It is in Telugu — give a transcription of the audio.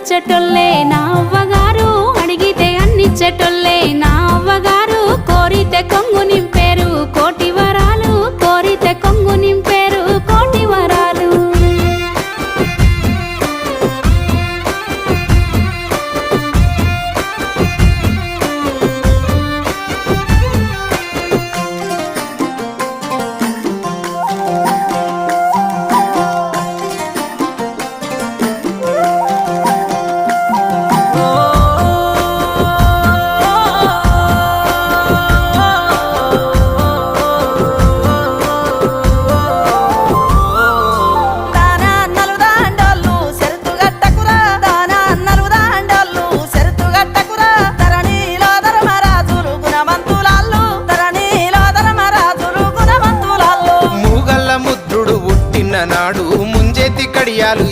అన్నిచ్చేటోళ్ళే నా అవ్వగారు, అడిగితే అన్నిచ్చేటోళ్ళే నా అవ్వగారు. కోరితే కొంగు నింపేరు కోటి వరాలు, కోరితే కొంగు నింపేరు కోటి వరాలు. నాడు ముంజేతి కడియాలు